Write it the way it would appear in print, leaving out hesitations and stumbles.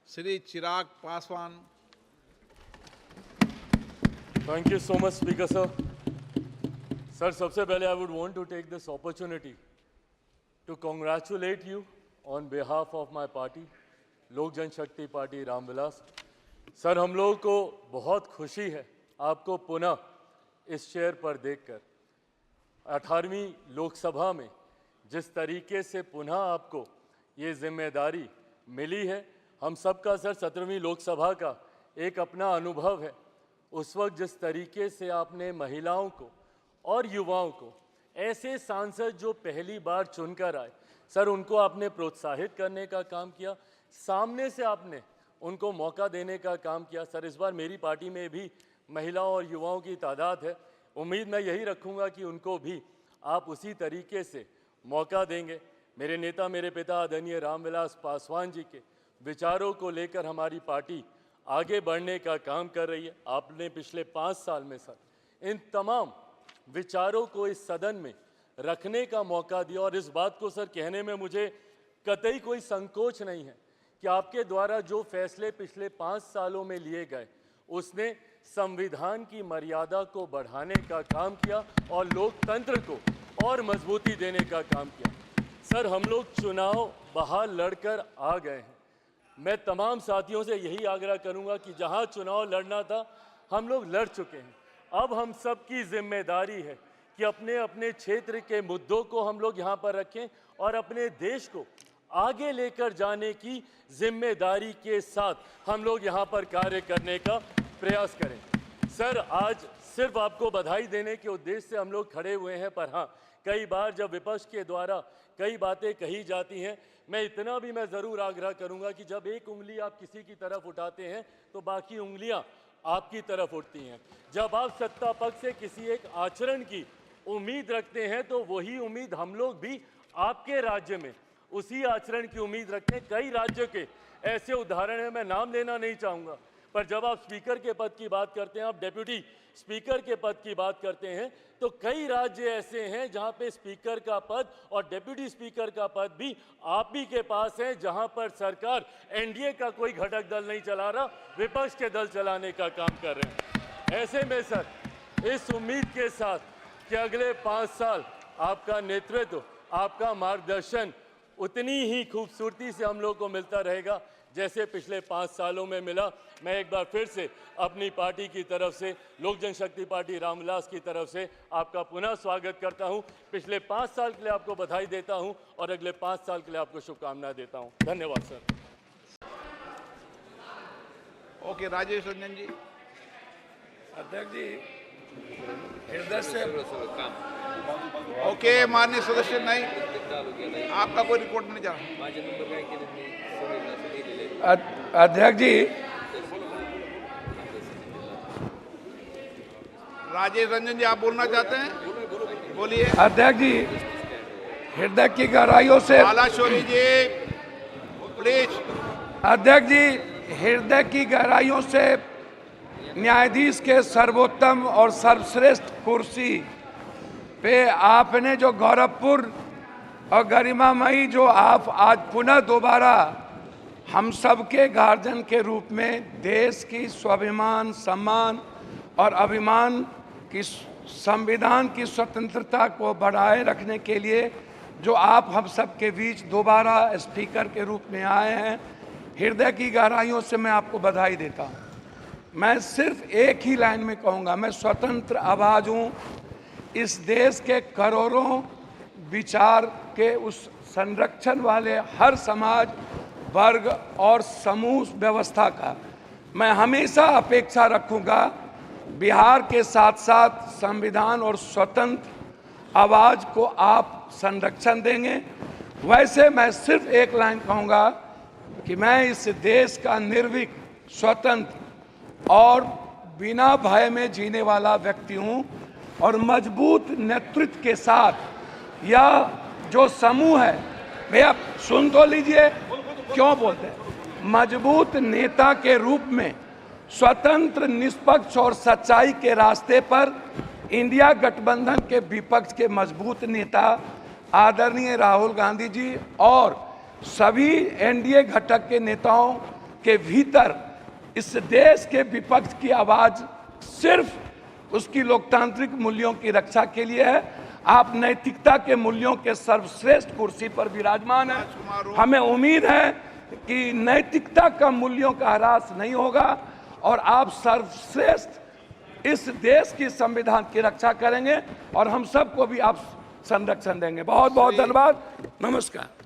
Shri Chirag Paswan. Thank you so much, Speaker sir. Sir, सबसे पहले I would want to take this opportunity to congratulate you on behalf of my party, लोक जनशक्ति party Ramvilas. Sir, हम लोगों को बहुत खुशी है आपको पुनः इस चेयर पर देखकर. 18वीं लोकसभा में जिस तरीके से पुनः आपको ये जिम्मेदारी मिली है, हम सबका सर 17वीं लोकसभा का एक अपना अनुभव है. उस वक्त जिस तरीके से आपने महिलाओं को और युवाओं को, ऐसे सांसद जो पहली बार चुनकर आए, सर उनको आपने प्रोत्साहित करने का काम किया, सामने से आपने उनको मौका देने का काम किया. सर, इस बार मेरी पार्टी में भी महिलाओं और युवाओं की तादाद है. उम्मीद मैं यही रखूंगा कि उनको भी आप उसी तरीके से मौका देंगे. मेरे नेता, मेरे पिता आदरणीय रामविलास पासवान जी के विचारों को लेकर हमारी पार्टी आगे बढ़ने का काम कर रही है. आपने पिछले 5 साल में सर इन तमाम विचारों को इस सदन में रखने का मौका दिया और इस बात को सर कहने में मुझे कतई कोई संकोच नहीं है कि आपके द्वारा जो फैसले पिछले 5 सालों में लिए गए, उसने संविधान की मर्यादा को बढ़ाने का काम किया और लोकतंत्र को और मजबूती देने का काम किया. सर, हम लोग चुनाव बाहर लड़कर आ गए हैं. मैं तमाम साथियों से यही आग्रह करूंगा कि जहां चुनाव लड़ना था हम लोग लड़ चुके हैं. अब हम सब की जिम्मेदारी है कि अपने अपने क्षेत्र के मुद्दों को हम लोग यहाँ पर रखें और अपने देश को आगे लेकर जाने की जिम्मेदारी के साथ हम लोग यहाँ पर कार्य करने का प्रयास करें. सर, आज सिर्फ आपको बधाई देने के उद्देश्य से हम लोग खड़े हुए हैं, पर हाँ, कई बार जब विपक्ष के द्वारा कई बातें कही जाती हैं, मैं इतना भी मैं ज़रूर आग्रह करूंगा कि जब एक उंगली आप किसी की तरफ उठाते हैं तो बाकी उंगलियां आपकी तरफ उठती हैं. जब आप सत्ता पक्ष से किसी एक आचरण की उम्मीद रखते हैं तो वही उम्मीद हम लोग भी आपके राज्य में उसी आचरण की उम्मीद रखते हैं. कई राज्यों के ऐसे उदाहरण हैं, मैं नाम लेना नहीं चाहूँगा, पर जब आप स्पीकर के पद की बात करते हैं, आप डेप्यूटी स्पीकर के पद की बात करते हैं, तो कई राज्य ऐसे हैं जहां पे स्पीकर का पद और डेप्यूटी स्पीकर का पद भी आप ही के पास है, जहां पर सरकार एनडीए का कोई घटक दल नहीं चला रहा, विपक्ष के दल चलाने का काम कर रहे हैं. ऐसे में सर, इस उम्मीद के साथ कि अगले 5 साल आपका नेतृत्व, आपका मार्गदर्शन उतनी ही खूबसूरती से हम लोग को मिलता रहेगा जैसे पिछले 5 सालों में मिला. मैं एक बार फिर से अपनी पार्टी की तरफ से, लोक जनशक्ति पार्टी रामविलास की तरफ से आपका पुनः स्वागत करता हूं. पिछले 5 साल के लिए आपको बधाई देता हूं और अगले 5 साल के लिए आपको शुभकामनाएं देता हूं. धन्यवाद सर. ओके, राजेश रंजन जी. अध्यक्ष जी, हृदय से ओके, माननीय सदस्य, नहीं, आपका कोई रिपोर्ट नहीं जा रहा. अध्यक्ष जी, राजेश रंजन जी, आप बोलना चाहते हैं? बोलिए. अध्यक्ष जी, हृदय की गहराइयों से, बालाशोरी जी, प्लीज. अध्यक्ष जी, हृदय की गहराइयों से न्यायाधीश के सर्वोत्तम और सर्वश्रेष्ठ कुर्सी पे आपने जो गौरवपूर्ण और गरिमामयी जो आप आज पुनः दोबारा हम सबके गार्जियन के रूप में देश की स्वाभिमान, सम्मान और अभिमान की, संविधान की स्वतंत्रता को बढ़ाए रखने के लिए जो आप हम सब के बीच दोबारा स्पीकर के रूप में आए हैं, हृदय की गहराइयों से मैं आपको बधाई देता हूं. मैं सिर्फ एक ही लाइन में कहूँगा, मैं स्वतंत्र आवाज़ हूँ इस देश के करोड़ों विचार के उस संरक्षण वाले हर समाज, वर्ग और समूह व्यवस्था का. मैं हमेशा अपेक्षा रखूँगा बिहार के साथ साथ संविधान और स्वतंत्र आवाज़ को आप संरक्षण देंगे. वैसे मैं सिर्फ एक लाइन कहूँगा कि मैं इस देश का निर्भीक, स्वतंत्र और बिना भय में जीने वाला व्यक्ति हूँ और मजबूत नेतृत्व के साथ यह जो समूह है, भैया सुन तो लीजिए, क्यों बोलते हैं, मजबूत नेता के रूप में स्वतंत्र, निष्पक्ष और सच्चाई के रास्ते पर इंडिया गठबंधन के विपक्ष के मजबूत नेता आदरणीय राहुल गांधी जी और सभी एनडीए घटक के नेताओं के भीतर इस देश के विपक्ष की आवाज सिर्फ उसकी लोकतांत्रिक मूल्यों की रक्षा के लिए है। आप नैतिकता के मूल्यों के सर्वश्रेष्ठ कुर्सी पर विराजमान हैं। हमें उम्मीद है कि नैतिकता का मूल्यों का ह्रास नहीं होगा और आप सर्वश्रेष्ठ इस देश की संविधान की रक्षा करेंगे और हम सबको भी आप संरक्षण देंगे। बहुत बहुत धन्यवाद। नमस्कार।